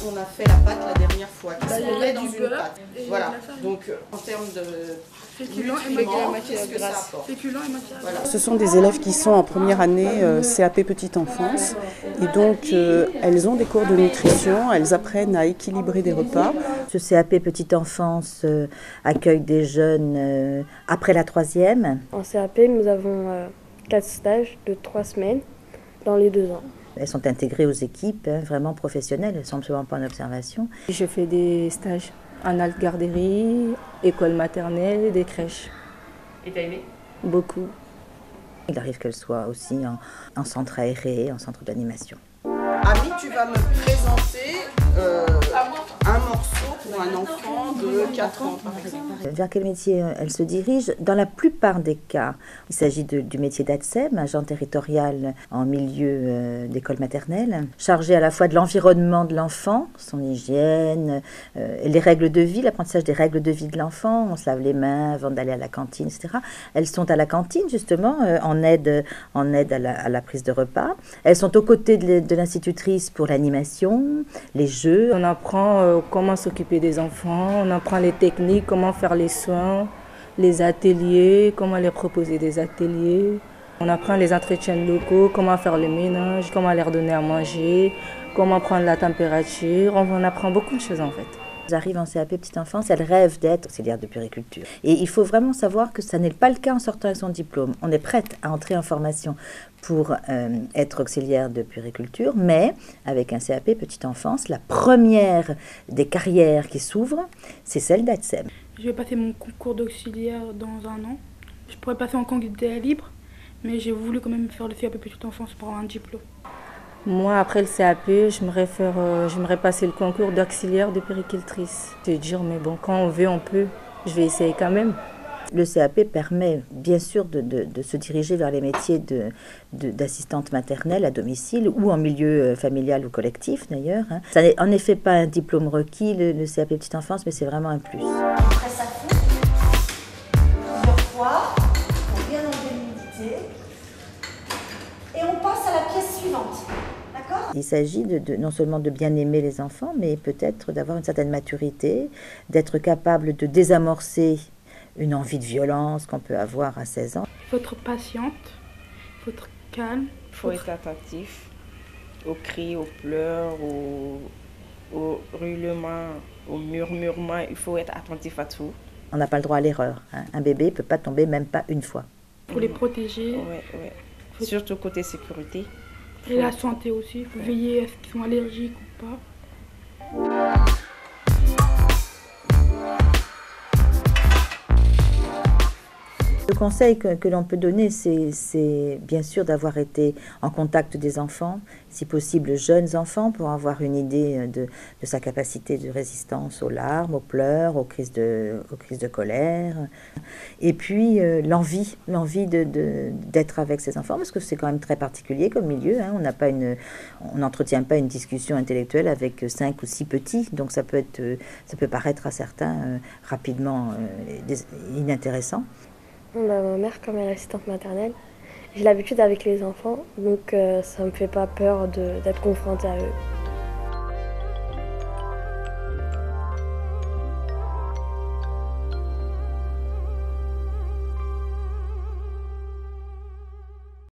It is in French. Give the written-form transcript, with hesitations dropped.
on a fait la pâte la dernière fois, qui se met dans une pâte. Voilà, donc en termes de nutriments, qu'est-ce que ça apporte? Voilà. Ce sont des élèves qui sont en première année CAP Petite Enfance et donc elles ont des cours de nutrition, elles apprennent à équilibrer des repas. Ce CAP Petite Enfance accueille des jeunes après la 3e. En CAP, nous avons 4 stages de 3 semaines dans les 2 ans. Elles sont intégrées aux équipes vraiment professionnelles, elles ne sont absolument pas en observation. Je fais des stages en alt-garderie, école maternelle et des crèches. Et t'as aimé? Beaucoup. Il arrive qu'elles soient aussi en centre aéré, en centre d'animation. Ami, tu vas me présenter un morceau pour un enfant de 4 ans, par exemple. Vers quel métier elle se dirige? Dans la plupart des cas, il s'agit du métier d'ATSEM, agent territorial en milieu d'école maternelle, chargé à la fois de l'environnement de l'enfant, son hygiène, les règles de vie, l'apprentissage des règles de vie de l'enfant, on se lave les mains avant d'aller à la cantine, etc. Elles sont à la cantine, justement, en aide à la prise de repas. Elles sont aux côtés de l'institutrice pour l'animation, les jeux. On apprend comment s'occuper des enfants, on apprend les techniques, comment faire les soins, les ateliers, comment leur proposer des ateliers. On apprend les entretiens locaux, comment faire le ménage, comment leur donner à manger, comment prendre la température. On apprend beaucoup de choses en fait. Elles arrivent en CAP Petite Enfance, elles rêvent d'être auxiliaires de puériculture. Et il faut vraiment savoir que ça n'est pas le cas en sortant avec son diplôme. On est prête à entrer en formation pour être auxiliaire de puériculture, mais avec un CAP Petite Enfance, la première des carrières qui s'ouvrent, c'est celle d'ATSEM. Je vais passer mon concours d'auxiliaire dans 1 an. Je pourrais passer en candidat libre, mais j'ai voulu quand même faire le CAP Petite Enfance pour avoir un diplôme. Moi, après le CAP, j'aimerais passer le concours d'auxiliaire de puéricultrice. Je vais dire, mais bon, quand on veut, on peut. Je vais essayer quand même. Le CAP permet bien sûr de se diriger vers les métiers d'assistante maternelle à domicile ou en milieu familial ou collectif d'ailleurs. Ça n'est en effet pas un diplôme requis, le CAP Petite Enfance, mais c'est vraiment un plus. Après ça fout, plusieurs fois, pour bien enlever l'humidité. Et on passe à la pièce suivante. Il s'agit non seulement de bien aimer les enfants, mais peut-être d'avoir une certaine maturité, d'être capable de désamorcer une envie de violence qu'on peut avoir à 16 ans. Il faut être patiente, il faut être calme. Il faut être attentif aux cris, aux pleurs, aux hurlements, aux murmurements. Il faut être attentif à tout. On n'a pas le droit à l'erreur. Un bébé ne peut pas tomber même pas une fois. Il faut les protéger. Oui. Surtout côté sécurité. Et la santé aussi, il faut veiller à ce qu'ils sont allergiques ou pas. Le conseil que l'on peut donner, c'est bien sûr d'avoir été en contact des enfants, si possible jeunes enfants, pour avoir une idée de sa capacité de résistance aux larmes, aux pleurs, aux crises de colère. Et puis l'envie d'être avec ces enfants, parce que c'est quand même très particulier comme milieu. On n'entretient pas une discussion intellectuelle avec 5 ou 6 petits, donc ça peut paraître à certains rapidement inintéressant. Ma mère, comme elle est assistante maternelle, j'ai l'habitude avec les enfants, donc ça ne me fait pas peur d'être confrontée à eux.